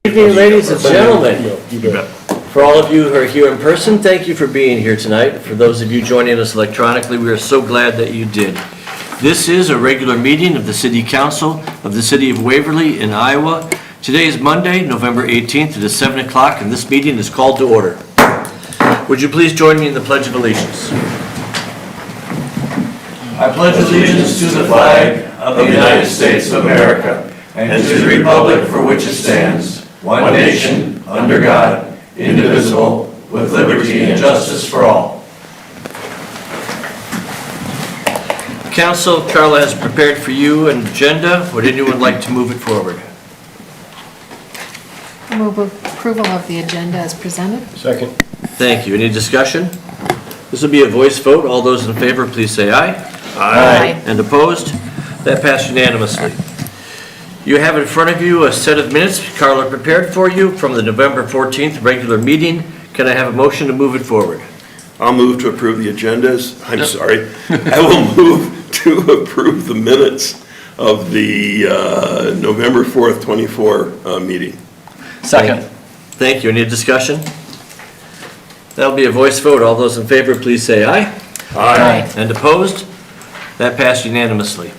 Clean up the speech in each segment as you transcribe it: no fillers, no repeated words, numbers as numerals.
Good evening, ladies and gentlemen. You bet. For all of you who are here in person, thank you for being here tonight. For those of you joining us electronically, we are so glad that you did. This is a regular meeting of the City Council of the City of Waverly in Iowa. Today is Monday, November 18th. It is 7 o'clock, and this meeting is called to order. Would you please join me in the Pledge of Allegiance? I pledge allegiance to the flag of the United States of America and to the republic for which it stands, one nation, under God, indivisible, with liberty and justice for all. Council, Carla has prepared for you an agenda. Would anyone like to move it forward? Move approval of the agenda as presented. Second. Thank you. Any discussion? This will be a voice vote. All those in favor, please say aye. Aye. And opposed? That passed unanimously. You have in front of you a set of minutes Carla prepared for you from the November 14th regular meeting. Can I have a motion to move it forward? I'll move to approve the agendas. I'm sorry. I will move to approve the minutes of the November 4th, 24 meeting. Second. Thank you. Any discussion? That'll be a voice vote. All those in favor, please say aye. Aye. And opposed? That passed unanimously.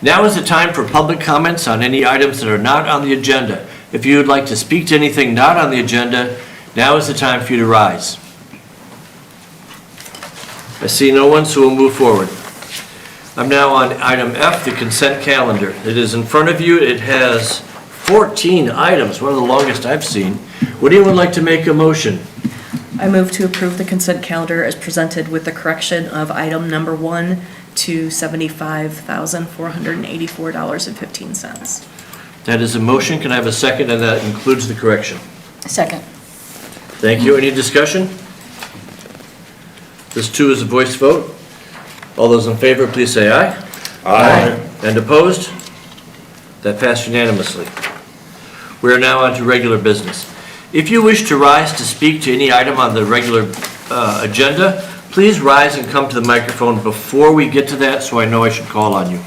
Now is the time for public comments on any items that are not on the agenda. If you would like to speak to anything not on the agenda, now is the time for you to rise. I see no one, so we'll move forward. I'm now on item F, the consent calendar. It is in front of you. It has 14 items, one of the longest I've seen. Would anyone like to make a motion? I move to approve the consent calendar as presented with the correction of item number 1 to $75,484.15. That is a motion. Can I have a second? And that includes the correction. Second. Thank you. Any discussion? This too is a voice vote. All those in favor, please say aye. Aye. And opposed? That passed unanimously. We are now on to regular business. If you wish to rise to speak to any item on the regular agenda, please rise and come to the microphone before we get to that, so I know I should call on you.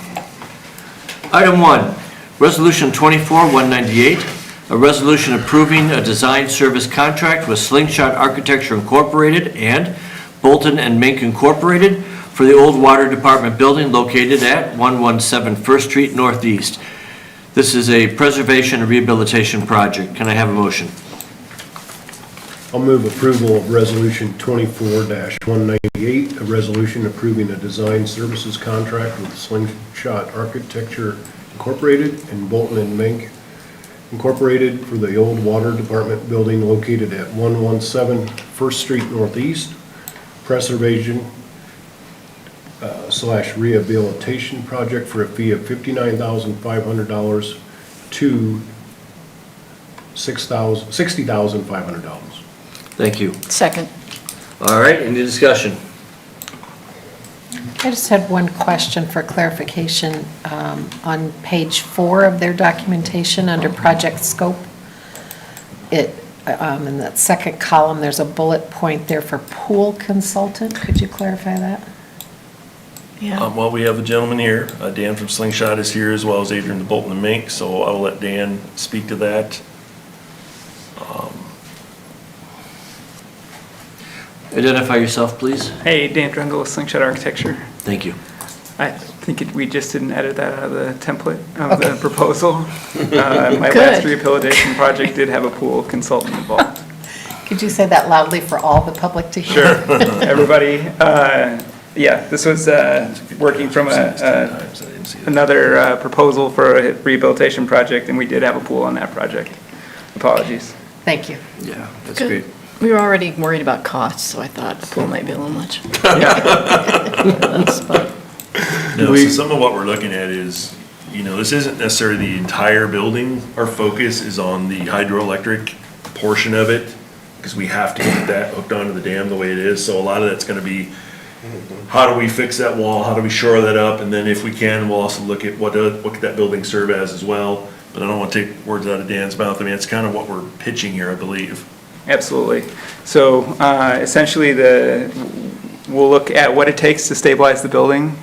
Item 1, Resolution 24-198, a resolution approving a design service contract with Slingshot Architecture Incorporated and Bolton and Mink Incorporated for the old water department building located at 117 First Street Northeast. This is a preservation and rehabilitation project. Can I have a motion? I'll move approval of Resolution 24-198, a resolution approving a design services contract with Slingshot Architecture Incorporated and Bolton and Mink Incorporated for the old water department building located at 117 First Street Northeast, preservation / rehabilitation project for a fee of $59,500 to $60,500. Thank you. Second. All right, any discussion? I just had one question for clarification. On page 4 of their documentation under project scope, in that second column, there's a bullet point there for pool consultant. Could you clarify that? Yeah. Well, we have a gentleman here, Dan from Slingshot is here, as well as Adrian the Bolton and Mink, so I will let Dan speak to that. Identify yourself, please. Hey, Dan Drungle with Slingshot Architecture. Thank you. I think we just didn't edit that out of the template of the proposal. My Good. last rehabilitation project did have a pool consultant involved. Could you say that loudly for all the public to hear? Sure. Everybody, yeah, this was working from another proposal for a rehabilitation project, and we did have a pool on that project. Apologies. Thank you. Yeah, that's Good. great. We were already worried about costs, so I thought the pool might be a little much. No, so some of what we're looking at is, this isn't necessarily the entire building. Our focus is on the hydroelectric portion of it, because we have to get that hooked onto the dam the way it is. So a lot of that's gonna be, how do we fix that wall? How do we shore that up? And then if we can, we'll also look at what could that building serve as well. But I don't want to take words out of Dan's mouth. I mean, it's kind of what we're pitching here, I believe. Absolutely. So essentially, we'll look at what it takes to stabilize the building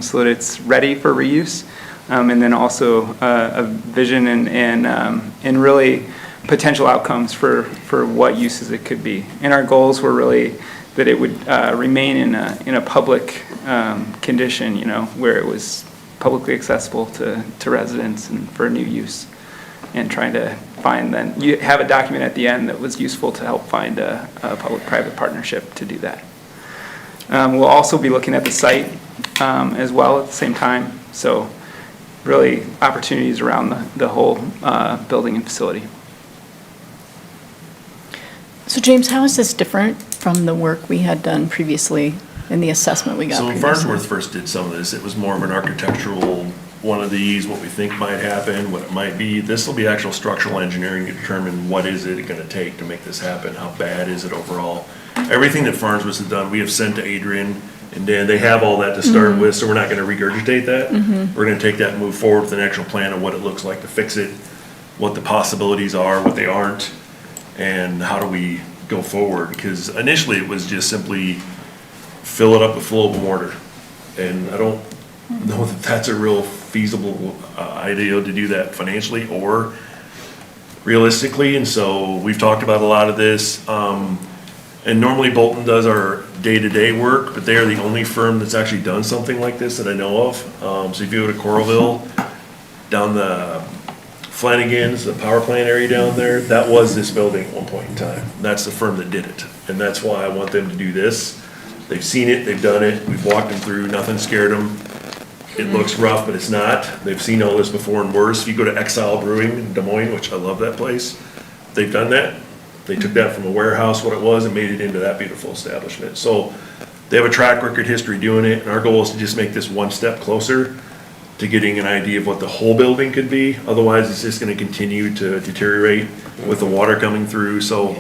so that it's ready for reuse, and then also a vision and really potential outcomes for what uses it could be. And our goals were really that it would remain in a public condition, where it was publicly accessible to residents and for new use. And trying to find then, you have a document at the end that was useful to help find a public-private partnership to do that. We'll also be looking at the site as well at the same time. So really opportunities around the whole building and facility. So James, how is this different from the work we had done previously and the assessment we got So when previously? Farnsworth first did some of this, it was more of an architectural, one of these, what we think might happen, what it might be. This will be actual structural engineering to determine what is it gonna take to make this happen, how bad is it overall. Everything that Farnsworth has done, we have sent to Adrian and Dan, they have all that to start with, so we're not gonna regurgitate that. We're gonna take that and move forward with an actual plan of what it looks like to fix it, what the possibilities are, what they aren't, and how do we go forward? Because initially it was just simply fill it up with flowable mortar. And I don't know that that's a real feasible idea to do that financially or realistically. And so we've talked about a lot of this. And normally Bolton does our day-to-day work, but they are the only firm that's actually done something like this that I know of. So if you go to Coralville, down the Flanagan's, the power plant area down there, that was this building at one point in time. That's the firm that did it. And that's why I want them to do this. They've seen it, they've done it, we've walked them through, nothing scared them. It looks rough, but it's not. They've seen all this before and worse. If you go to Exile Brewing in Des Moines, which I love that place, they've done that. They took that from a warehouse, what it was, and made it into that beautiful establishment. So they have a track record history doing it, and our goal is to just make this one step closer to getting an idea of what the whole building could be. Otherwise, it's just gonna continue to deteriorate with the water coming through, so.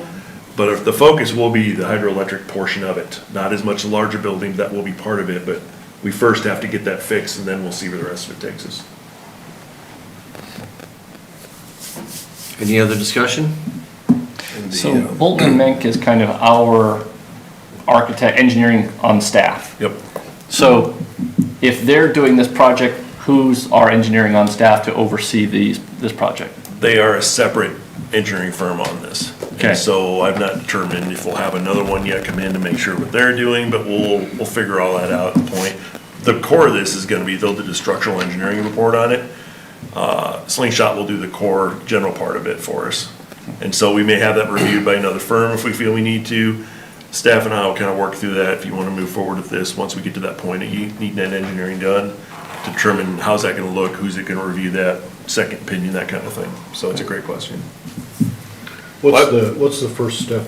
But if the focus will be the hydroelectric portion of it, not as much the larger building, that will be part of it, but we first have to get that fixed, and then we'll see where the rest of it takes us. Any other discussion? So Bolton and Mink is kind of our architect, engineering on staff. Yep. So if they're doing this project, who's our engineering on staff to oversee this project? They are a separate engineering firm on this. Okay. And so I've not determined if we'll have another one yet come in to make sure what they're doing, but we'll figure all that out at the point. The core of this is gonna be, they'll do the structural engineering report on it. Slingshot will do the core general part of it for us. And so we may have that reviewed by another firm if we feel we need to. Staff and I will kind of work through that if you want to move forward with this, once we get to that point that you need that engineering done, to determine how's that going to look, who's it going to review that, second opinion, that kind of thing. So it's a great question. What's the first step?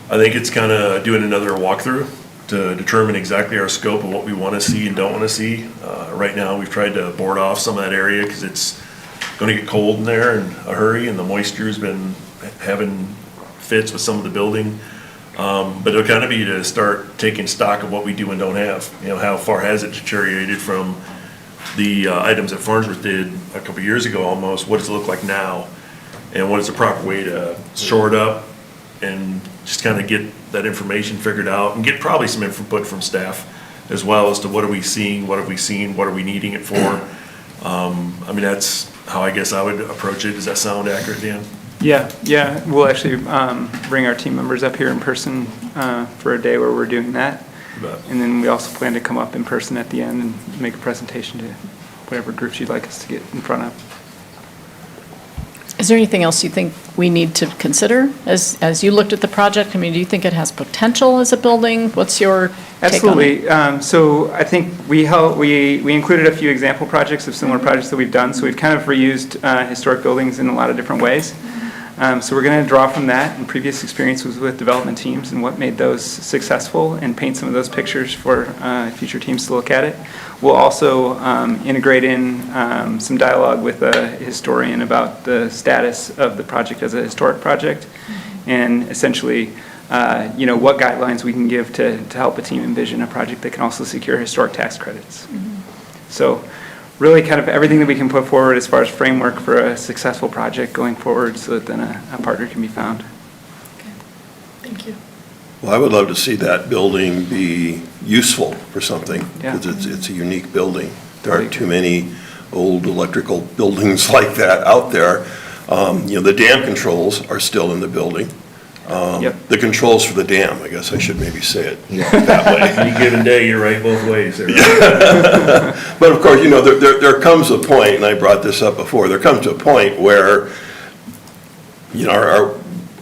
I think it's kind of doing another walkthrough to determine exactly our scope of what we want to see and don't want to see. Right now, we've tried to board off some of that area because it's going to get cold in there in a hurry, and the moisture's been having fits with some of the building. But it'll kind of be to start taking stock of what we do and don't have. You know, how far has it deteriorated from the items that Farnsworth did a couple years ago almost? What does it look like now? And what is the proper way to shore it up and just kind of get that information figured out and get probably some input from staff as well as to what are we seeing, what have we seen, what are we needing it for? I mean, that's how I guess I would approach it. Does that sound accurate, Dan? Yeah, we'll actually bring our team members up here in person for a day where we're doing that. And then we also plan to come up in person at the end and make a presentation to whatever groups you'd like us to get in front of. Is there anything else you think we need to consider as you looked at the project? I mean, do you think it has potential as a building? What's your take on it? Absolutely. So I think we included a few example projects of similar projects that we've done. So we've kind of reused historic buildings in a lot of different ways. So we're going to draw from that and previous experiences with development teams and what made those successful and paint some of those pictures for future teams to look at it. We'll also integrate in some dialogue with a historian about the status of the project as a historic project and essentially what guidelines we can give to help a team envision a project that can also secure historic tax credits. So really kind of everything that we can put forward as far as framework for a successful project going forward so that then a partner can be found. Thank you. Well, I would love to see that building be useful for something, Yeah. because it's a unique building. There aren't too many old electrical buildings like that out there. The dam controls are still in the building. Yep. The controls for the dam, I guess I should maybe say it that way. Any given day, you're right both ways there. But of course, there comes a point, and I brought this up before, there comes a point where,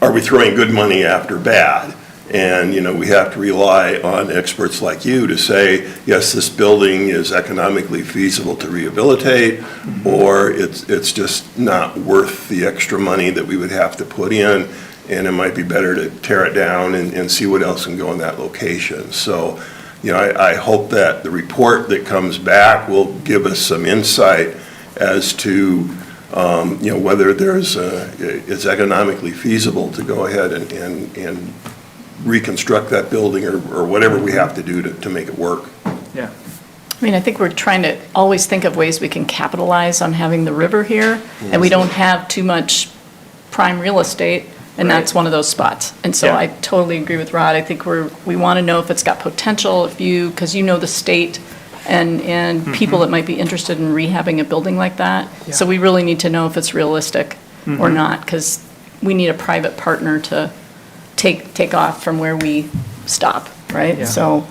are we throwing good money after bad? And, we have to rely on experts like you to say, yes, this building is economically feasible to rehabilitate, or it's just not worth the extra money that we would have to put in, and it might be better to tear it down and see what else can go in that location. So, I hope that the report that comes back will give us some insight as to, whether it's economically feasible to go ahead and reconstruct that building or whatever we have to do to make it work. Yeah. I mean, I think we're trying to always think of ways we can capitalize on having the river here, and we don't have too much prime real estate, and that's one of those spots. And so Yeah. I totally agree with Rod. I think we want to know if it's got potential, because the state and people that might be interested in rehabbing a building like that. Yeah. So we really need to know if it's realistic or not, because we need a private partner to take off from where we stop, right? Yeah. So,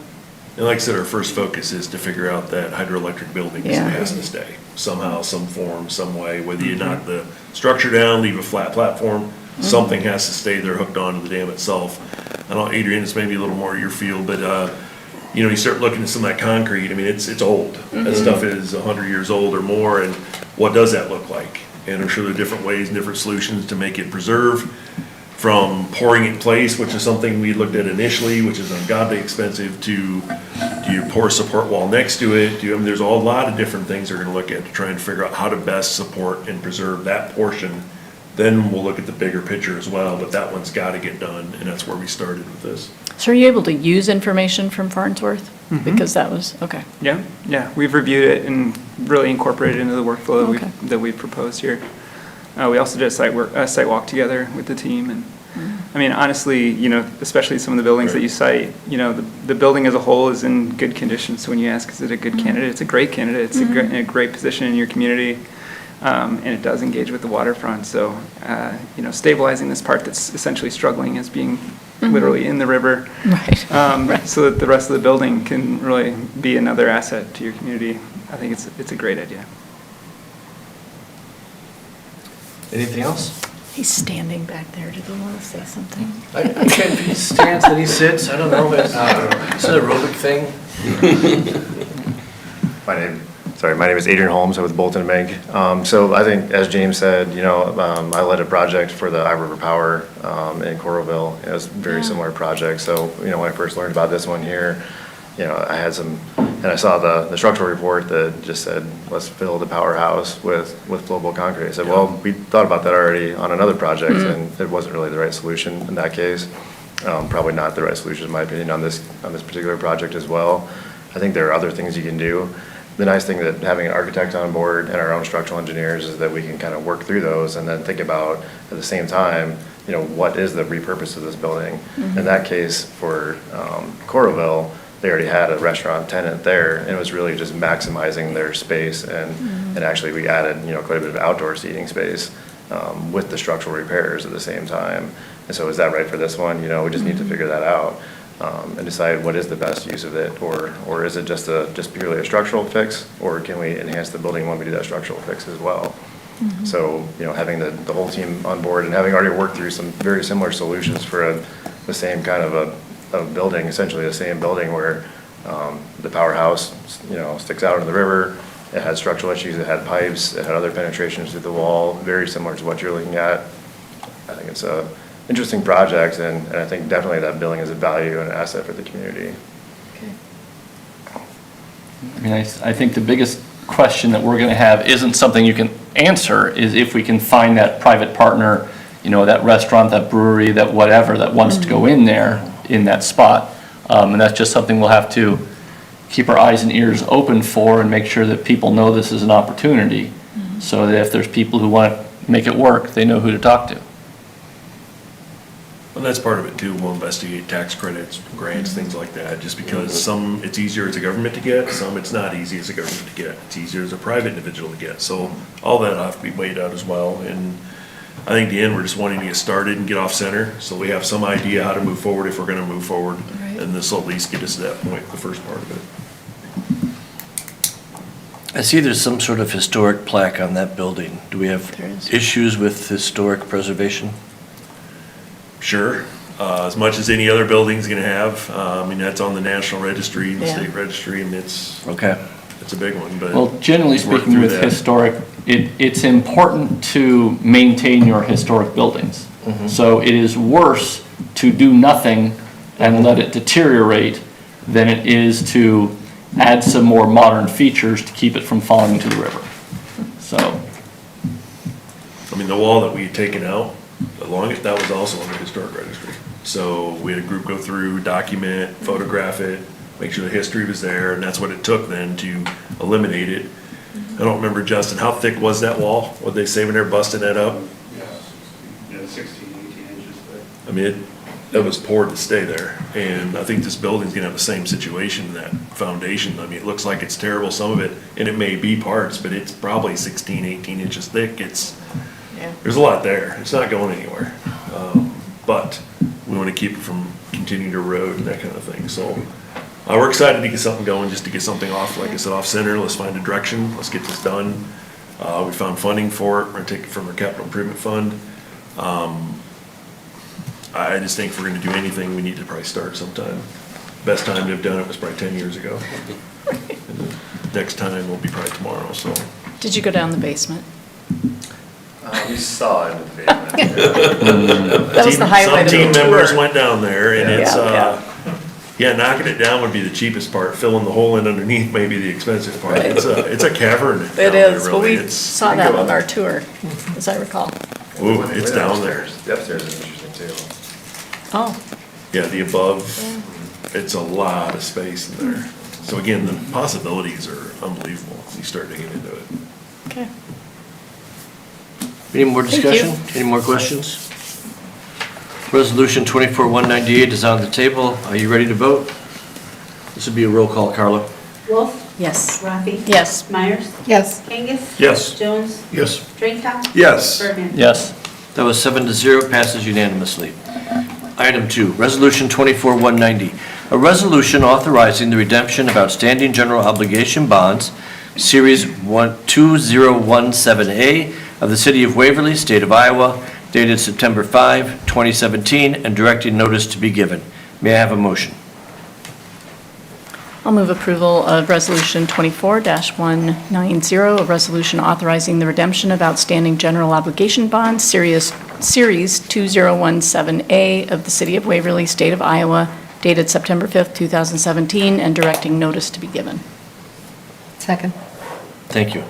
And like I said, our first focus is to figure out that hydroelectric building Yeah. has to stay somehow, some form, some way, whether you knock the structure down, leave a flat platform, something has to stay there hooked onto the dam itself. I don't know, Adrian, it's maybe a little more your field, but, you start looking at some of that concrete, I mean, it's old. That stuff is 100 years old or more, and what does that look like? And I'm sure there are different ways and different solutions to make it preserve, from pouring it in place, which is something we looked at initially, which is ungodly expensive, to do you pour a support wall next to it? There's a lot of different things we're gonna look at to try and figure out how to best support and preserve that portion. Then we'll look at the bigger picture as well, but that one's gotta get done, and that's where we started with this. so are you able to use information from Farnsworth? Because that was, okay. Yeah, we've reviewed it and really incorporated it into the workflow Okay. that we've proposed here. We also did a site walk together with the team, and I mean, honestly, especially some of the buildings that you cite, the building as a whole is in good condition. So when you ask, is it a good candidate? It's a great candidate. It's a great position in your community, and it does engage with the waterfront. So, stabilizing this part that's essentially struggling as being literally in the river, Right. so that the rest of the building can really be another asset to your community. I think it's a great idea. Anything else? He's standing back there. Did you want to say something? I can't, if he stands and he sits, I don't know, it's an aerobic thing. My name is Adrian Holmes. I'm with Bolton and Mink. So I think, as James said, I led a project for the River Power in Coralville. It was a very similar project. So, when I first learned about this one here, I had and I saw the structural report that just said, let's fill the powerhouse with flowable concrete. I said, well, we thought about that already on another project, and it wasn't really the right solution in that case. Probably not the right solution, in my opinion, on this particular project as well. I think there are other things you can do. The nice thing that having an architect on board and our own structural engineers is that we can kind of work through those and then think about, at the same time, what is the repurpose of this building? In that case, for Coralville, they already had a restaurant tenant there, and it was really just maximizing their space, and actually we added, quite a bit of outdoor seating space with the structural repairs at the same time. And so is that right for this one? We just need to figure that out and decide what is the best use of it, or is it just purely a structural fix, or can we enhance the building when we do that structural fix as well? So, having the whole team on board and having already worked through some very similar solutions for the same kind of a building, essentially the same building where the powerhouse, sticks out into the river. It had structural issues, it had pipes, it had other penetrations through the wall, very similar to what you're looking at. I think it's a interesting project, and I think definitely that building is a value and an asset for the community. I mean, I think the biggest question that we're going to have isn't something you can answer, is if we can find that private partner, that restaurant, that brewery, that whatever, that wants to go in there, in that spot. And that's just something we'll have to keep our eyes and ears open for and make sure that people know this is an opportunity. So that if there's people who want to make it work, they know who to talk to. And that's part of it too, we'll investigate tax credits, grants, things like that, just because some, it's easier as a government to get, some it's not easy as a government to get. It's easier as a private individual to get, so all that will have to be weighed out as well. And I think the end, we're just wanting to get started and get off center, so we have some idea how to move forward if we're gonna move forward. Right. And this will at least get us to that point, the first part of it. I see there's some sort of historic plaque on that building. Do we have There is. issues with historic preservation? Sure, as much as any other building's gonna have, I mean, that's on the National Registry and the Yeah. State Registry, and it's Okay. a big one, but. Well, generally we've worked speaking through with that. historic, it's important to maintain your historic buildings. So it is worse to do nothing and let it deteriorate than it is to add some more modern features to keep it from falling into the river. So, I mean, the wall that we had taken out, the longest, that was also on the historic registry. So we had a group go through, document, photograph it, make sure the history was there, and that's what it took then to eliminate it. I don't remember, Justin, how thick was that wall? What'd they say when they were busting that up? Yeah, 16, 18 inches thick. I mean, it was poured to stay there, and I think this building's gonna have the same situation, that foundation. I mean, it looks like it's terrible, some of it, and it may be parts, but it's probably 16, 18 inches thick. There's a lot there, it's not going anywhere. But we wanna keep it from continuing to erode and that kind of thing, so. We're excited to get something going, just to get something off, like I said, off center, let's find a direction, let's get this done. We found funding for it, we're gonna take it from our capital improvement fund. I just think if we're gonna do anything, we need to probably start sometime. Best time to have done it was probably 10 years ago. And the next time will be probably tomorrow, so. Did you go down the basement? We saw it in the basement. That was the highlight of the Some team members tour. went down there, and it's, Yeah, yeah, knocking it down would be the cheapest part, filling the hole in underneath may be the expensive part. It's a cavern down It there, is, well, really. we It's, saw that on our tour, as I recall. ooh, it's down there. The upstairs is interesting too. Oh, Yeah, the above, it's a lot of space in there. So again, the possibilities are unbelievable, when you start digging into it. okay. Any more Thank you. discussion? Any more questions? Resolution 24-198 is on the table. Are you ready to vote? This would be a roll call, Carla. Wolf. Yes. Rafi. Yes. Myers. Yes. Kangas. Yes. Jones. Yes. Draycott. Yes. Bergman. yes. That was 7-0, passes unanimously. Item 2, Resolution 24-190, a resolution authorizing the redemption of outstanding general obligation bonds, Series 2017A of the City of Waverly, State of Iowa, dated September 5, 2017, and directing notice to be given. May I have a motion? I'll move approval of Resolution 24-190, a resolution authorizing the redemption of outstanding general obligation bonds, Series 2017A of the City of Waverly, State of Iowa, dated September 5th, 2017, and directing notice to be given. Second. Thank you.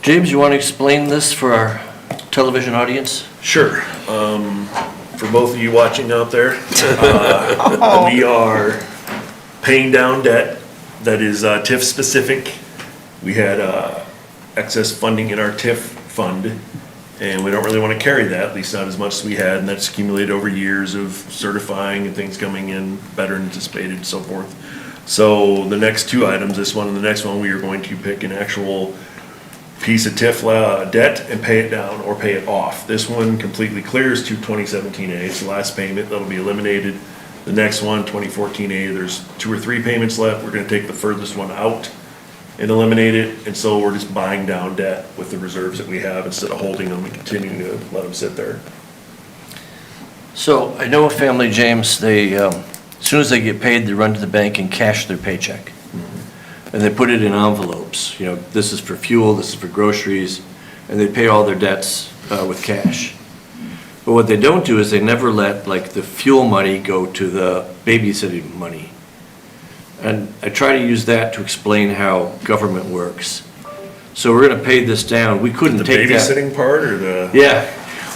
James, you want to explain this for our television audience? Sure. For both of you watching out there, we are paying down debt that is TIF specific. We had excess funding in our TIF fund, and we don't really want to carry that, at least not as much as we had, and that's accumulated over years of certifying and things coming in better than anticipated and so forth. So the next two items, this one and the next one, we are going to pick an actual piece of TIF debt and pay it down or pay it off. This one completely clears to 2017A. It's the last payment that'll be eliminated. The next one, 2014A, there's 2 or 3 payments left. We're gonna take the furthest one out and eliminate it. And so we're just buying down debt with the reserves that we have instead of holding them and continuing to let them sit there. So I know a family, James, they, as soon as they get paid, they run to the bank and cash their paycheck. And they put it in envelopes, you know, this is for fuel, this is for groceries, and they pay all their debts with cash. But what they don't do is they never let, like, the fuel money go to the babysitting money. And I try to use that to explain how government works. So we're gonna pay this down, we couldn't The take that. babysitting part or the? Yeah,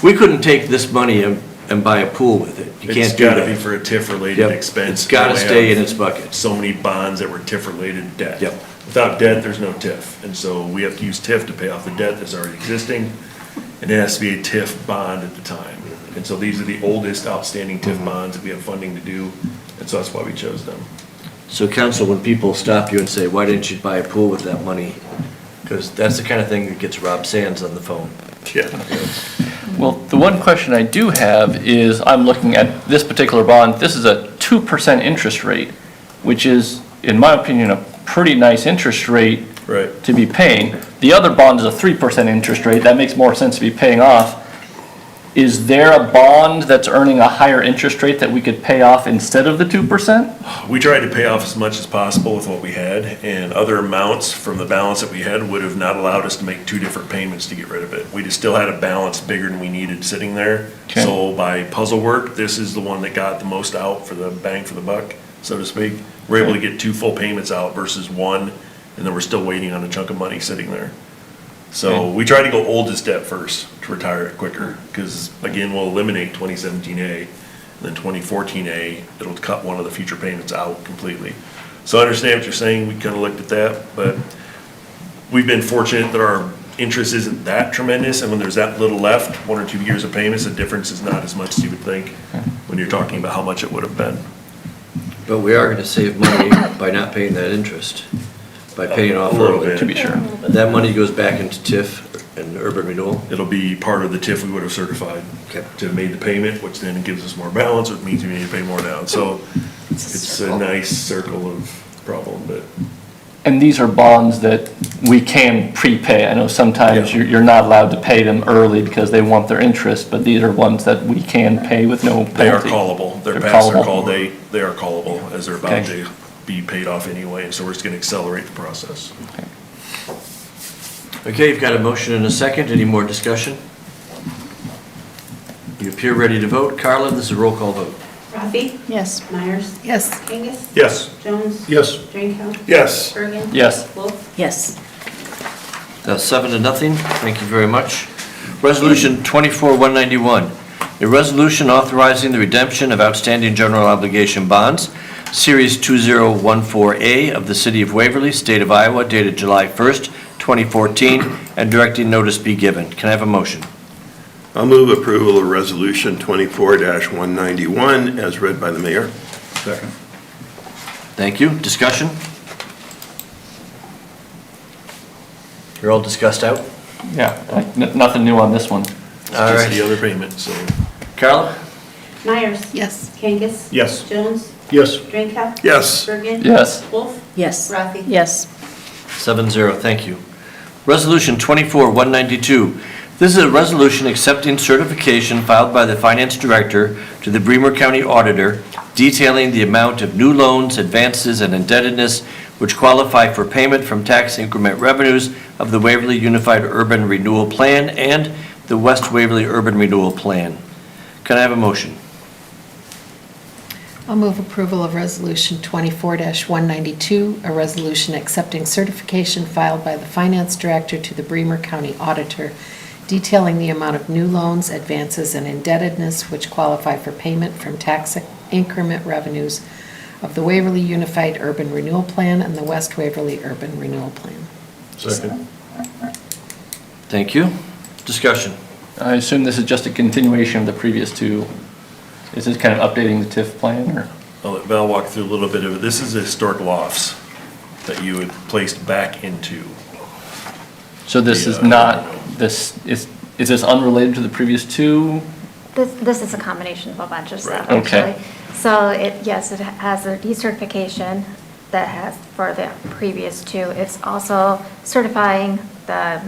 we couldn't take this money and buy a pool with it. You It's can't do that. gotta be for a TIF-related Yep. expense. It's gotta We stay have in its bucket. So many bonds that were TIF-related debt. Yep. Without debt, there's no TIF, and so we have to use TIF to pay off the debt that's already existing, and it has to be a TIF bond at the time. And so these are the oldest outstanding TIF bonds that we have funding to do, and so that's why we chose them. So council, when people stop you and say, why didn't you buy a pool with that money? Because that's the kind of thing that gets Rob Sands on the phone. Yeah. Well, the one question I do have is, I'm looking at this particular bond, this is a 2% interest rate, which is, in my opinion, a pretty nice interest rate Right. to be paying. The other bond is a 3% interest rate, that makes more sense to be paying off. Is there a bond that's earning a higher interest rate that we could pay off instead of the 2%? We tried to pay off as much as possible with what we had, and other amounts from the balance that we had would have not allowed us to make two different payments to get rid of it. We just still had a balance bigger than we needed sitting there. Okay. So by puzzle work, this is the one that got the most out for the bang for the buck, so to speak. We're able to get two full payments out versus one, and then we're still waiting on a chunk of money sitting there. So Okay. we tried to go oldest debt first to retire it quicker, because again, we'll eliminate 2017A, and then 2014A, it'll cut one of the future payments out completely. So I understand what you're saying, we kind of looked at that, but we've been fortunate that our interest isn't that tremendous, and when there's that little left, 1 or 2 years of payments, the difference is not as much as you would think when you're talking about how much it would have been. But we are gonna save money by not paying that interest, by paying off A little early. bit. To be sure. That money goes back into TIF and urban renewal. It'll be part of the TIF we would have certified Okay. to have made the payment, which then gives us more balance, which means we need to pay more down. So it's a nice circle of problem, but And these are bonds that we can prepay. I know sometimes Yeah. you're not allowed to pay them early because they want their interest, but these are ones that we can pay with no penalty. they are callable. They're They're past their callable. call date, they are callable as they're about Okay. to be paid off anyway, and so we're just gonna accelerate the process. Okay, you've got a motion and a second. Any more discussion? You appear ready to vote. Carla, this is a roll call vote. Rafi? Yes. Myers? Yes. Kangas? Yes. Jones? Yes. Drinkow? Yes. Bergen? Yes. Wolf? Yes. That's 7-0. Thank you very much. Resolution 24-191, a resolution authorizing the redemption of outstanding general obligation bonds, Series 2014A of the City of Waverly, State of Iowa, dated July 1st, 2014, and directing notice be given. Can I have a motion? I'll move approval of Resolution 24-191 as read by the mayor. Second. Thank you. Discussion? You're all discussed out? Yeah, nothing new on this one. All Just the right. other payment, so. Carla? Myers? Yes. Kangas? Yes. Jones? Yes. Drinkow? Yes. Bergen? Yes. Wolf? Yes. Rafi? Yes. 7-0, thank you. Resolution 24-192. This is a resolution accepting certification filed by the Finance Director to the Bremer County Auditor detailing the amount of new loans, advances, and indebtedness which qualify for payment from tax increment revenues of the Waverly Unified Urban Renewal Plan and the West Waverly Urban Renewal Plan. Can I have a motion? I'll move approval of Resolution 24-192, a resolution accepting certification filed by the Finance Director to the Bremer County Auditor detailing the amount of new loans, advances, and indebtedness which qualify for payment from tax increment revenues of the Waverly Unified Urban Renewal Plan and the West Waverly Urban Renewal Plan. Second. Thank you. Discussion. I assume this is just a continuation of the previous two. Is this kind of updating the TIF plan, or? I'll let Val walk through a little bit of it. This is the historic lofts that you had placed back into. So this is not, is this unrelated to the previous two? This is a combination of a bunch of stuff, Right. Okay. actually. So yes, it has a decertification that has for the previous two. It's also certifying the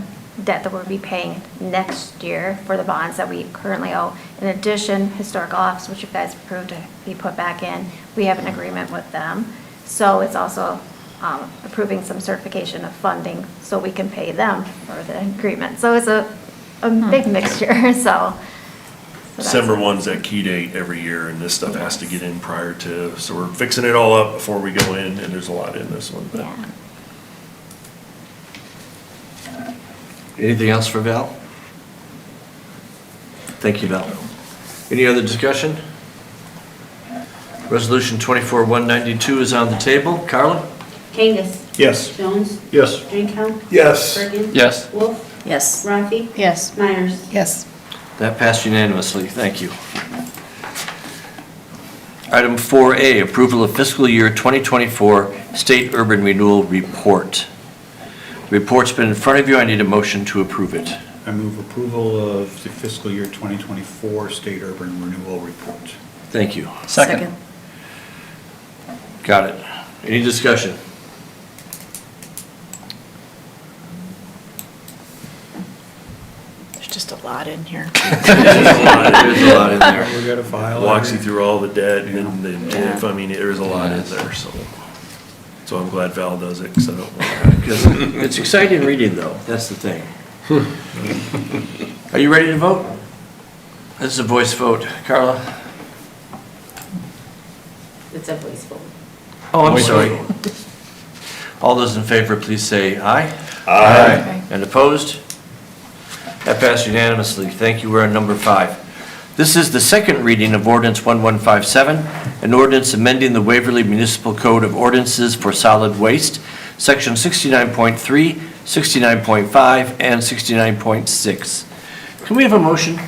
debt that we'll be paying next year for the bonds that we currently owe. In addition, historic office, which you guys approved to be put back in, we have an agreement with them. So it's also approving some certification of funding so we can pay them for the agreement. So it's a big mixture, so. December 1's that key date every year, and this stuff has to get in prior to, so we're fixing it all up before we go in, and there's a lot in this one. but- Yeah. Anything else for Val? Thank you, Val. Any other discussion? Resolution 24-192 is on the table. Carla? Kangas? Yes. Jones? Yes. Drinkow? Yes. Bergen? Yes. Wolf? Yes. Rafi? Yes. Myers? Yes. That passed unanimously. Thank you. Item 4A, approval of fiscal year 2024 State Urban Renewal Report. The report's been in front of you. I need a motion to approve it. I move approval of the fiscal year 2024 State Urban Renewal Report. Thank you. Second. Got it. Any discussion? There's just a lot in here. There's a lot in there. We got a file. Walks you through all the debt and the Yeah. TIF, I mean, there's a lot in there, so. So I'm glad Val does it, because I don't want Because it's exciting reading, though. That's the thing. Are you ready to vote? This is a voice vote. Carla? It's a voice vote. Oh, I'm Voice sorry. vote. All those in favor, please say aye. Aye. And opposed? That passed unanimously. Thank you. We're on number 5. This is the second reading of ordinance 1157, an ordinance amending the Waverly Municipal Code of Ordinances for Solid Waste, section 69.3, 69.5, and 69.6. Can we have a motion?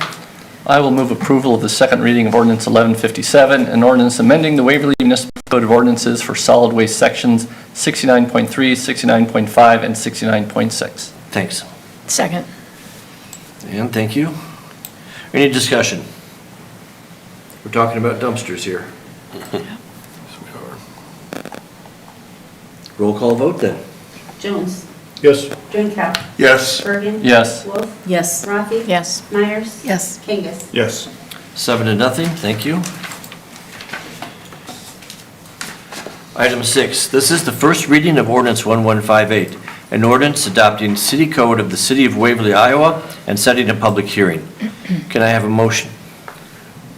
I will move approval of the second reading of ordinance 1157, an ordinance amending the Waverly Municipal Code of Ordinances for solid waste sections 69.3, 69.5, and 69.6. Thanks. Second. And thank you. Any discussion? We're talking about dumpsters here. Roll call vote then. Jones. Yes. Drinkow. Yes. Bergen. Yes. Wolf. Yes. Rafi. Yes. Myers. Yes. Kangas. Yes. 7-0, thank you. Item 6, this is the first reading of ordinance 1158, an ordinance adopting city code of the city of Waverly, Iowa, and setting a public hearing. Can I have a motion?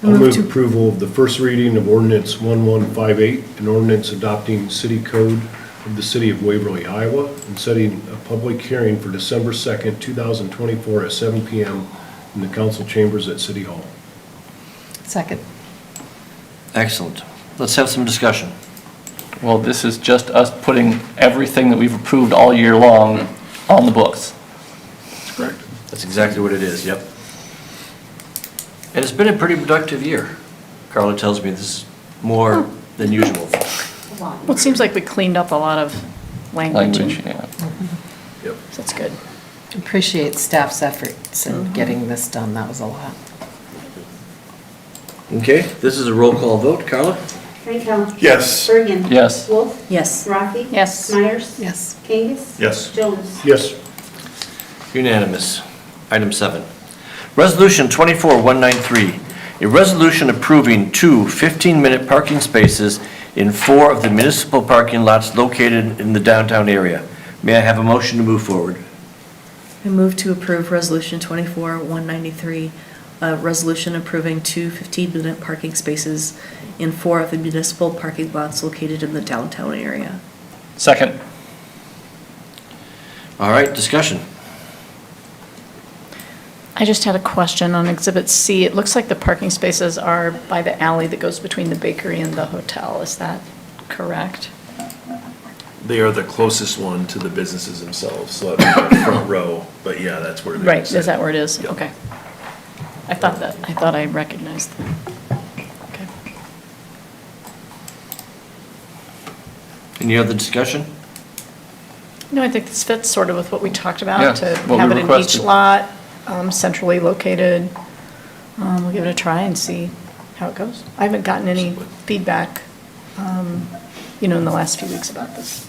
I'll move approval of the first reading of ordinance 1158, an ordinance adopting city code of the city of Waverly, Iowa, and setting a public hearing for December 2nd, 2024 at 7 PM in the council chambers at City Hall. Second. Excellent. Let's have some discussion. Well, this is just us putting everything that we've approved all year long on the books. That's correct. That's exactly what it is, yep. And it's been a pretty productive year. Carla tells me this is more than usual. Well, it seems like we cleaned up a lot of language. Language, and- yeah. Yep. So that's good. Appreciate staff's efforts in getting this done. That was a lot. Okay, this is a roll call vote. Carla? Drinkow. Yes. Bergen. Yes. Wolf. Yes. Rafi. Yes. Myers. Yes. Kangas. Yes. Jones. Yes. Unanimous. Item 7. Resolution 24193, a resolution approving 2 15-minute parking spaces in 4 of the municipal parking lots located in the downtown area. May I have a motion to move forward? I move to approve Resolution 24-193, a resolution approving 2 15-minute parking spaces in 4 of the municipal parking lots located in the downtown area. Second. All right, discussion. I just had a question on Exhibit C. It looks like the parking spaces are by the alley that goes between the bakery and the hotel. Is that correct? They are the closest one to the businesses themselves, so that'd be the front row, but yeah, that's where they Right, sit. is that where it is? Yep. Okay. I thought I recognized them. Okay. Any other discussion? No, I think this fits sort of with what we talked Yeah, about, to what we have it in each requested. lot, centrally located. We'll give it a try and see how it goes. I haven't gotten any feedback, in the last few weeks about this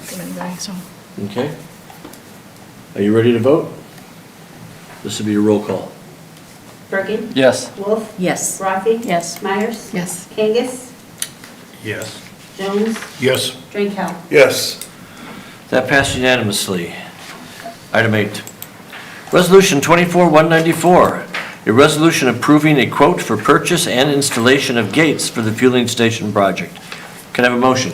from anybody, so. Okay. Are you ready to vote? This will be a roll call. Bergen. Yes. Wolf. Yes. Rafi. Yes. Myers. Yes. Kangas. Yes. Jones. Yes. Drinkow. Yes. That passed unanimously. Item 8. Resolution 24194, a resolution approving a quote for purchase and installation of gates for the fueling station project. Can I have a motion?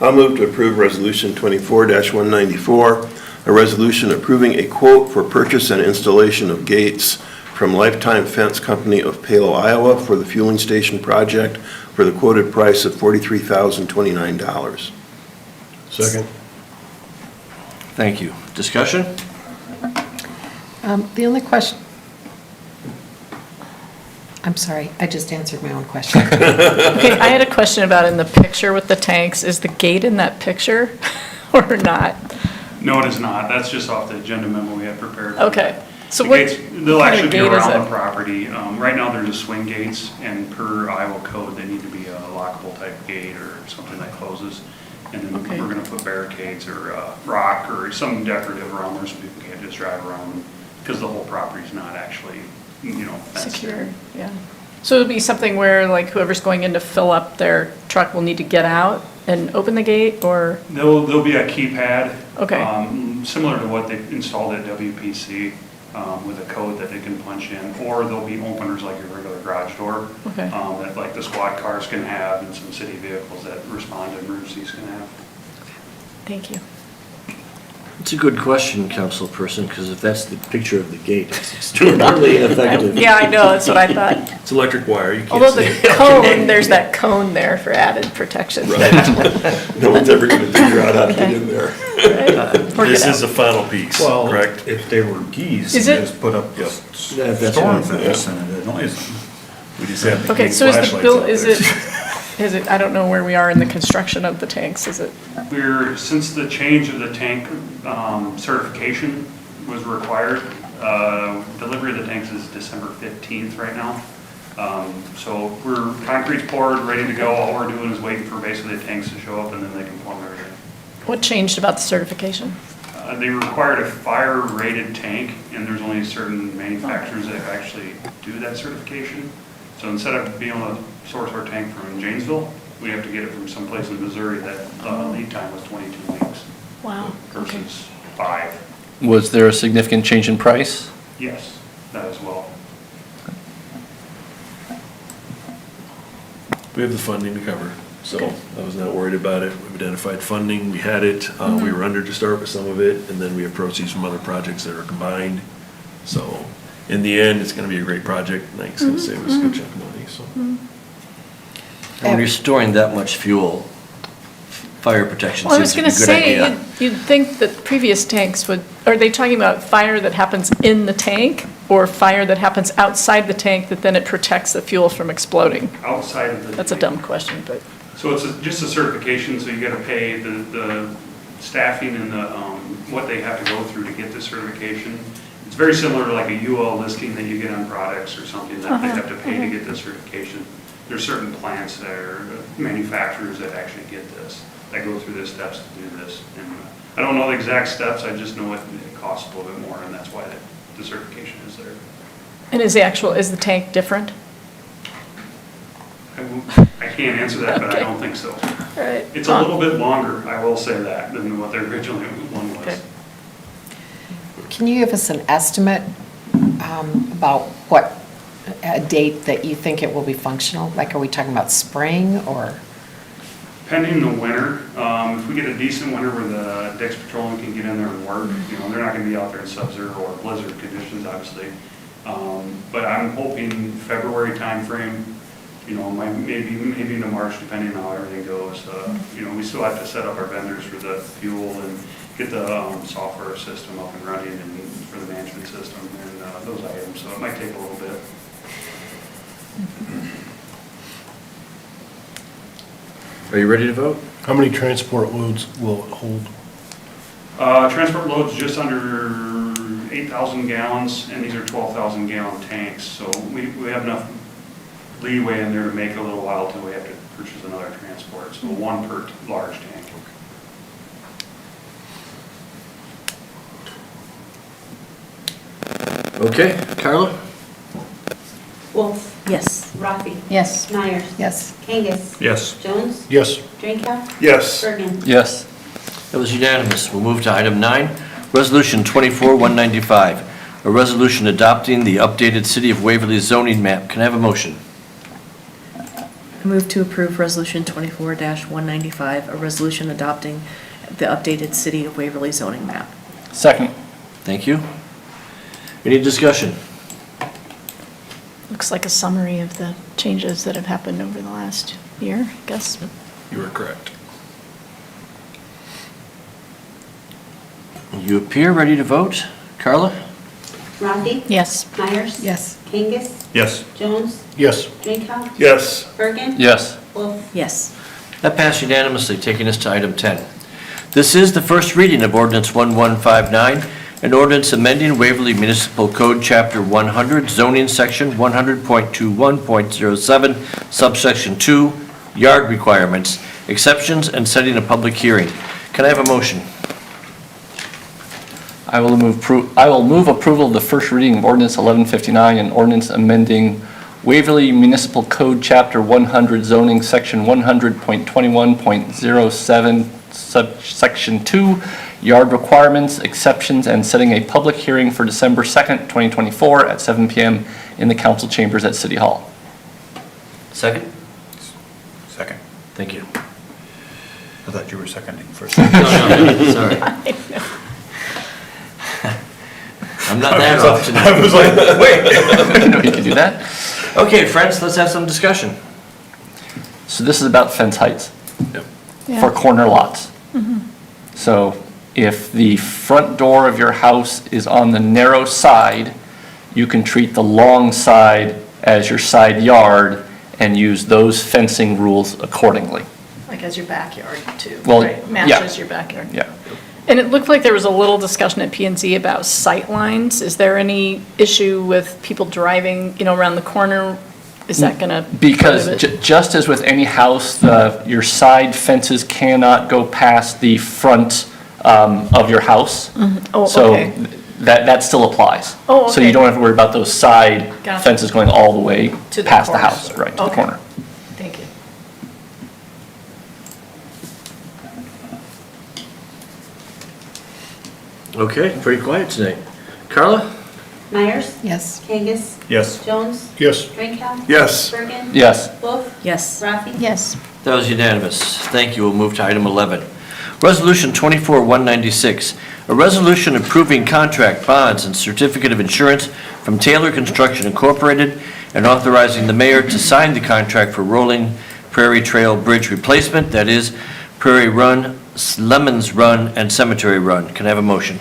I'll move to approve Resolution 24-194, a resolution approving a quote for purchase and installation of gates from Lifetime Fence Company of Palo, Iowa for the fueling station project for the quoted price of $43,029. Second. Thank you. Discussion? The only question, I'm sorry, I just answered my own question. Okay, I had a question about in the picture with the tanks. Is the gate in that picture or not? No, it is not. That's just off the agenda memo we had prepared. Okay. So The what gates, they'll kind actually of be gate is around it? the property. Right now, they're just swing gates, and per Iowa code, they need to be a lockable type gate or something that closes. And then Okay. we're gonna put barricades or rock or something decorative around there so people can't just drive around them, because the whole property's not actually, fenced Secure, in. yeah. So it'll be something where like whoever's going in to fill up their truck will need to get out and open the gate, or? There'll be a keypad. Okay. Similar to what they installed at WPC, with a code that they can punch in, or there'll be openers like your regular garage door. Okay. That like the squad cars can have and some city vehicles that respond to emergencies can have. Thank you. It's a good question, councilperson, because if that's the picture of the gate, it's extraordinarily ineffective. Yeah, I know, that's what I thought. It's electric wire, you can't Although see the it. cone, there's that cone there for added protection. No one's ever gonna figure out how to get in there. Work This it is out. the final piece, Well, correct? if they were geese, Is you it? just put up a Yeah, that's storm right. fence and it annoys them. We just have to Okay, keep so is the flashlights bill, out is it, I don't know where we are in the construction of the tanks, is it? Since the change of the tank certification was required, delivery of the tanks is December 15th right now. So concrete's poured, ready to go. All we're doing is waiting for basically the tanks to show up and then they can plumb everything. What changed about the certification? They required a fire-rated tank, and there's only certain manufacturers that actually do that certification. So instead of being able to source our tank from Janesville, we have to get it from someplace in Missouri that lead time was 22 weeks Wow, okay. versus 5. Was there a significant change in price? Yes, that as well. We have the funding to cover, so I was not worried about it. We've identified funding, we had it, we were under to start with some of it, and then we have proceeds from other projects that are combined. So, in the end, it's gonna be a great project, and it's gonna save us a good chunk of money, so. And when you're storing that much fuel, fire protection Well, I was seems to gonna be a good say, idea. you'd think that previous tanks would, are they talking about fire that happens in the tank? Or fire that happens outside the tank that then it protects the fuel from exploding? Outside of the. That's a dumb question, but. So it's just a certification, so you gotta pay the staffing and the, what they have to go through to get the certification. It's very similar to like a UL listing that you get on products or something that they have to pay to get the certification. There's certain plants that are manufacturers that actually get this, that go through the steps to do this. And I don't know the exact steps, I just know it costs a little bit more, and that's why the certification is there. And is the tank different? I can't answer that, but I don't think so. Right. It's a little bit longer, I will say that, than what the original one was. Okay. Can you give us an estimate about what, a date that you think it will be functional? Like, are we talking about spring or? Pending the winter, if we get a decent winter where the Dix Patrolman can get in there and work, they're not gonna be out there in sub-zero or blizzard conditions, obviously. But I'm hoping February timeframe, maybe into March, depending on how everything goes. We still have to set up our vendors for the fuel and get the software system up and running and for the management system and those items, so it might take a little bit. Are you ready to vote? How many transport loads will it hold? Transport loads just under 8,000 gallons, and these are 12,000 gallon tanks, so we have enough leeway in there to make a little while till we have to purchase another transport, so one per large tank. Okay, Carla? Wolf. Yes. Rafi. Yes. Myers. Yes. Kangas. Yes. Jones. Yes. Drinkow. Yes. Bergen. Yes. That was unanimous. We'll move to item 9, Resolution 24-195, a resolution adopting the updated City of Waverly zoning map. Can I have a motion? I move to approve Resolution 24-195, a resolution adopting the updated City of Waverly zoning map. Second. Thank you. Any discussion? Looks like a summary of the changes that have happened over the last year, I guess. You are correct. You appear ready to vote. Carla? Rafi. Yes. Myers. Yes. Kangas. Yes. Jones. Yes. Drinkow. Yes. Bergen. Yes. Wolf. Yes. That passed unanimously, taking us to item 10. This is the first reading of ordinance 1159, an ordinance amending Waverly Municipal Code, Chapter 100, zoning section 100.21.07, subsection 2, yard requirements, exceptions, and setting a public hearing. Can I have a motion? I will move approval of the first reading of ordinance 1159 and ordinance amending Waverly Municipal Code, Chapter 100, zoning section 100.21.07, subsection 2, yard requirements, exceptions, and setting a public hearing for December 2nd, 2024 at 7 p.m. in the council chambers at City Hall. Second? Second. Thank you. I thought you were seconding first. No, sorry. I'm not that off tonight. I was like, wait. No, you can do that. Okay, friends, let's have some discussion. So this is about fence heights Yeah. for corner lots. So if the front door of your house is on the narrow side, you can treat the long side as your side yard and use those fencing rules accordingly. Like as your backyard too, Well, right? yeah. Matches your backyard. Yeah. And it looked like there was a little discussion at P and Z about sight lines. Is there any issue with people driving, around the corner? Is that gonna? Because prohibit- just as with any house, your side fences cannot go past the front of your house. Oh, So okay. that still applies. Oh, So you okay. don't have to worry about those side Gotcha. fences going all the way To the past the corner. house, right, to the Okay. corner. Thank you. Okay, pretty quiet tonight. Carla? Myers? Yes. Kangas? Yes. Jones? Yes. Drinkow? Yes. Bergen? Yes. Wolf? Yes. Rafi? Yes. That was unanimous. Thank you. We'll move to item 11. Resolution 24-196, a resolution approving contract, bonds, and certificate of insurance from Taylor Construction Incorporated and authorizing the mayor to sign the contract for rolling Prairie Trail Bridge replacement, that is Prairie Run, Lemons Run, and Cemetery Run. Can I have a motion?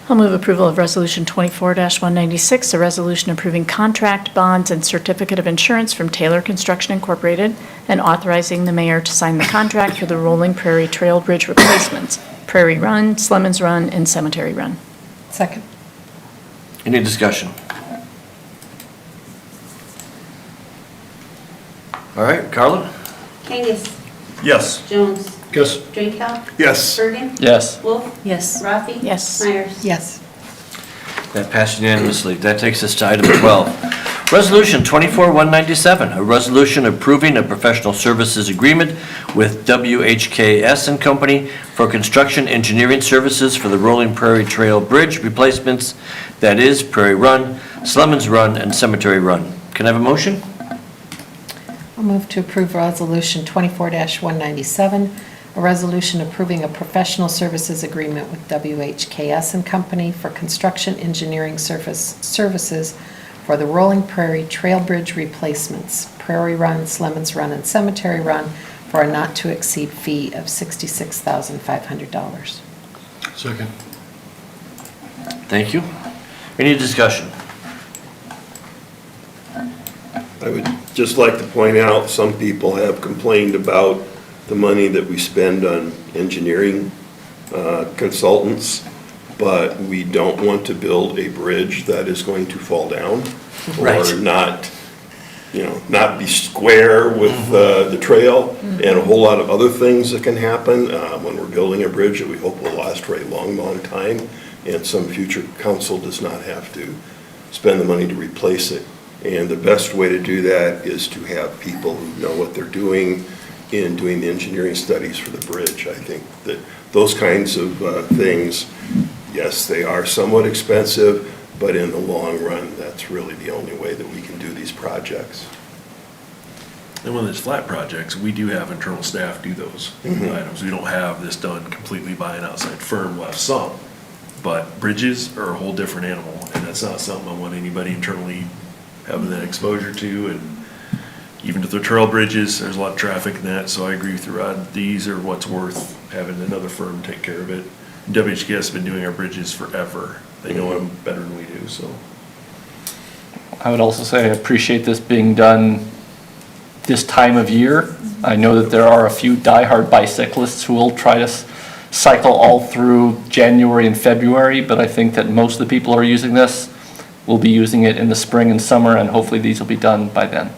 I'll move approval of Resolution 24-196, a resolution approving contract, bonds, and certificate of insurance from Taylor Construction Incorporated and authorizing the mayor to sign the contract for the rolling Prairie Trail Bridge replacements, Prairie Run, Slemons Run, and Cemetery Run. Second. Any discussion? All right, Carla? Kangas? Yes. Jones? Yes. Drinkow? Yes. Bergen? Yes. Wolf? Yes. Rafi? Yes. Myers? Yes. That passed unanimously. That takes us to item 12. Resolution 24-197, a resolution approving a professional services agreement with WHKS and Company for construction engineering services for the Rolling Prairie Trail Bridge replacements, that is Prairie Run, Slemons Run, and Cemetery Run. Can I have a motion? I'll move to approve Resolution 24-197, a resolution approving a professional services agreement with WHKS and Company for construction engineering services for the Rolling Prairie Trail Bridge replacements, Prairie Run, Slemons Run, and Cemetery Run, for a not-to-exceed fee of $66,500. Second. Thank you. Any discussion? I would just like to point out, some people have complained about the money that we spend on engineering consultants, but we don't want to build a bridge that is going to fall down Right. or not be square with the trail, and a whole lot of other things that can happen when we're building a bridge that we hope will last for a long, long time, and some future council does not have to spend the money to replace it. And the best way to do that is to have people who know what they're doing in doing the engineering studies for the bridge. I think that those kinds of things, yes, they are somewhat expensive, but in the long run, that's really the only way that we can do these projects. And when there's flat projects, we do have internal staff do those items. We don't have this done completely by an outside firm. We'll have some, but bridges are a whole different animal, and that's not something I want anybody internally having that exposure to. And even if they're trail bridges, there's a lot of traffic in that, so I agree with you, Rod. These are what's worth having another firm take care of it. WHKS has been doing our bridges forever. They know them better than we do, so. I would also say I appreciate this being done this time of year. I know that there are a few diehard bicyclists who will try to cycle all through January and February, but I think that most of the people who are using this will be using it in the spring and summer, and hopefully these will be done by then.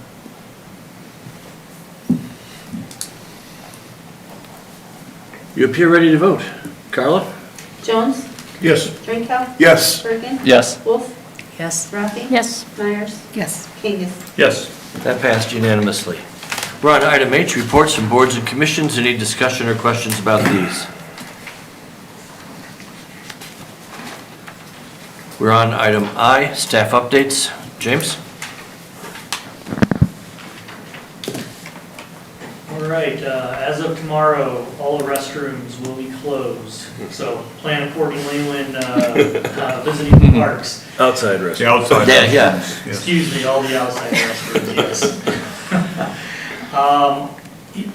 You appear ready to vote. Carla? Jones? Yes. Drinkow? Yes. Bergen? Yes. Wolf? Yes. Rafi? Yes. Myers? Yes. Kangas? Yes. That passed unanimously. We're on item H, reports from boards and commissions. Any discussion or questions about these? We're on item I, staff updates. James? All right, as of tomorrow, all the restrooms will be closed, so plan accordingly when visiting the parks. Outside restaurant. The outside. Yeah, yeah. Yes. Excuse me, all the outside restrooms, yes.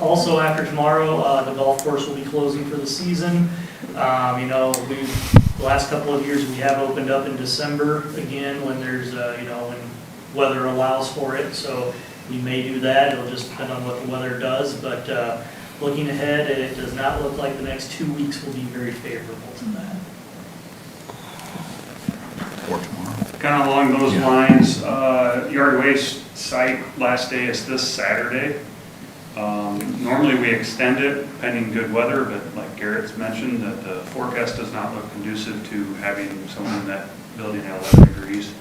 Also, after tomorrow, the golf course will be closing for the season. The last couple of years, we have opened up in December again when there's, when weather allows for it, so we may do that. It'll just depend on what the weather does, but looking ahead, it does not look like the next 2 weeks will be very favorable to that. Or tomorrow. Kind of along those lines, yard waste site last day is this Saturday. Normally we extend it pending good weather, but like Garrett's mentioned, that the forecast does not look conducive to having someone in that building at 11 degrees.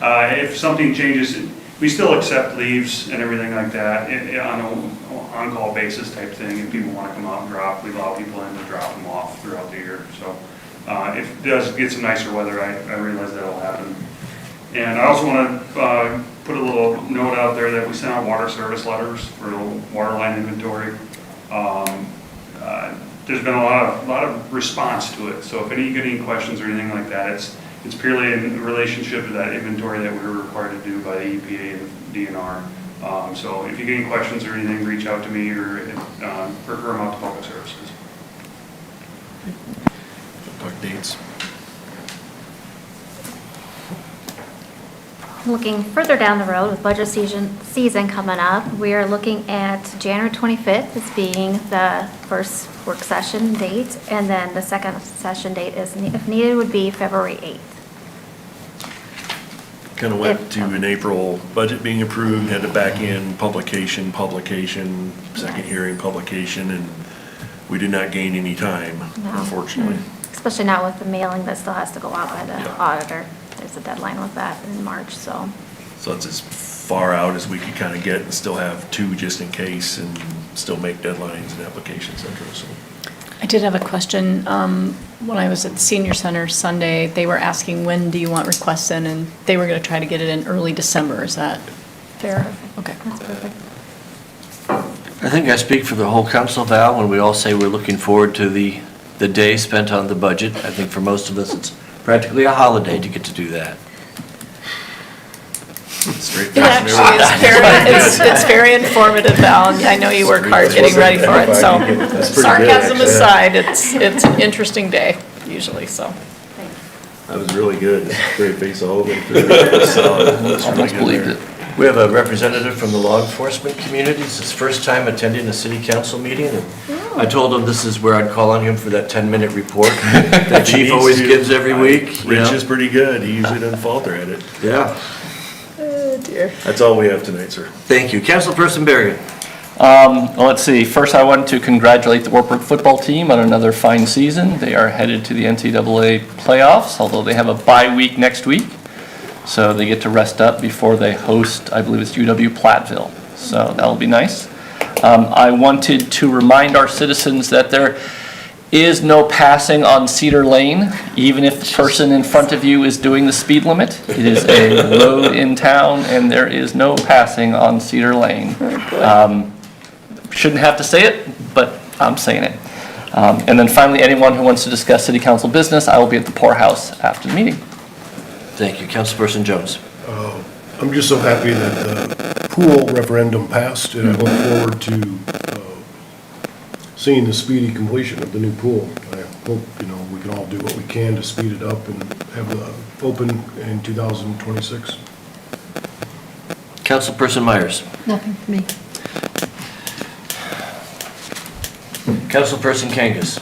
If something changes, we still accept leaves and everything like that on an on-call basis type thing. If people want to come out and drop, we allow people in to drop them off throughout the year. So if it does get some nicer weather, I realize that'll happen. And I also want to put a little note out there that we sent out water service letters for water line inventory. There's been a lot of response to it. So if you get any questions or anything like that, it's purely in relationship to that inventory that we were required to do by the EPA and DNR. So if you get any questions or anything, reach out to me or refer them out to Public Services. Talk dates. Looking further down the road with budget season coming up, we are looking at January 25th as being the first work session date, and then the second session date is, if needed, would be February 8th. Kind of went to an April budget being approved, had to back in publication, second hearing, publication, and we did not gain any time, No. unfortunately. Especially not with the mailing that still has to go out by the Yeah. auditor. There's a deadline with that in March, so. So it's as far out as we could kind of get and still have two just in case and still make deadlines and applications, et cetera, so. I did have a question. When I was at the senior center Sunday, they were asking, when do you want requests in? And they were going to try to get it in early December. Is that fair? Okay. That's perfect. I think I speak for the whole council, Val, when we all say we're looking forward to the day spent on the budget. I think for most of us, it's practically a holiday to get to do that. Straight It actually is it's very informative, Val, and I know you work hard getting ready for it, so That's pretty good, sarcasm actually. aside, it's an interesting day, usually, so. That was really good. Straight face all the way through. That's really Almost good believed there. it. We have a representative from the law enforcement community. It's his first time attending a city council meeting, and I told him this is where I'd call on him for that 10-minute report that chief always gives every week. you Rich know? is pretty good. He usually doesn't falter at it. Yeah, Oh, dear. That's all we have tonight, sir. thank you. Councilperson Bergen. Well, let's see. First, I want to congratulate the Wartburg football team on another fine season. They are headed to the NCAA playoffs, although they have a bye week next week. So they get to rest up before they host, I believe it's UW Platteville. So that'll be nice. I wanted to remind our citizens that there is no passing on Cedar Lane, even if the person in front of you is doing the speed limit. It is a road in town, and there is no passing on Cedar Lane. Shouldn't have to say it, but I'm saying it. And then finally, anyone who wants to discuss city council business, I will be at the poorhouse after the meeting. Thank you. Councilperson Jones. I'm just so happy that the pool referendum passed, and I look forward to seeing the speedy completion of the new pool. I hope, we can all do what we can to speed it up and have it open in 2026. Councilperson Myers. Nothing for me. Councilperson Kangas.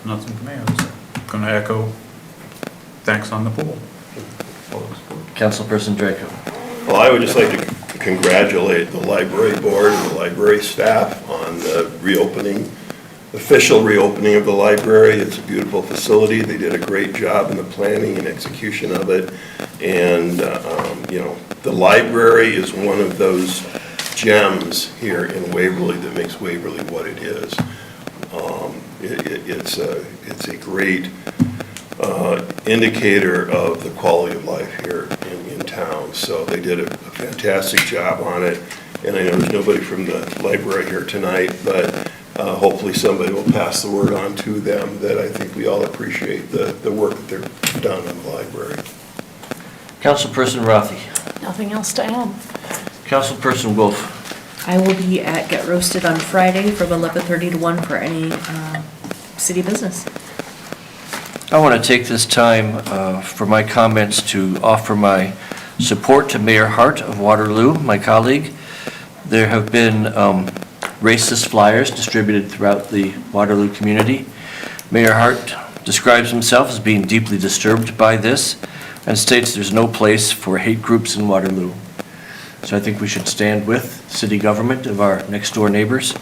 Nothing for me. I was going to echo thanks on the pool. Councilperson Draco. Well, I would just like to congratulate the library board and the library staff on the reopening, official reopening of the library. It's a beautiful facility. They did a great job in the planning and execution of it. And, you know, the library is one of those gems here in Waverly that makes Waverly what it is. It's a great indicator of the quality of life here in town. So they did a fantastic job on it. And I know there's nobody from the library here tonight, but hopefully somebody will pass the word on to them that I think we all appreciate the work that they've done in the library. Councilperson Rothy. Nothing else to add. Councilperson Wolf. I will be at Get Roasted on Friday from 11:30 to 1 for any city business. I want to take this time for my comments to offer my support to Mayor Hart of Waterloo, my colleague. There have been racist flyers distributed throughout the Waterloo community. Mayor Hart describes himself as being deeply disturbed by this and states there's no place for hate groups in Waterloo. So I think we should stand with city government of our next door neighbors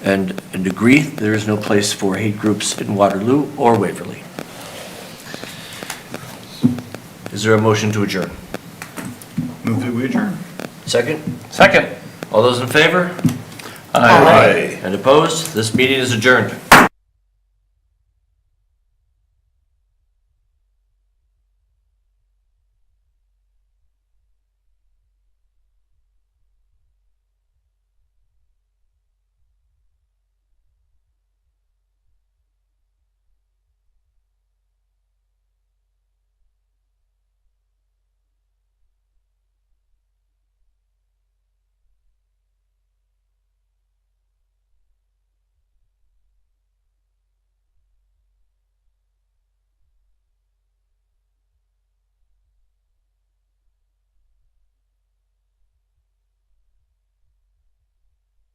and agree there is no place for hate groups in Waterloo or Waverly. Is there a motion to adjourn? Move that we adjourn. Second? Second. All those in favor? Aye. And opposed? This meeting is adjourned.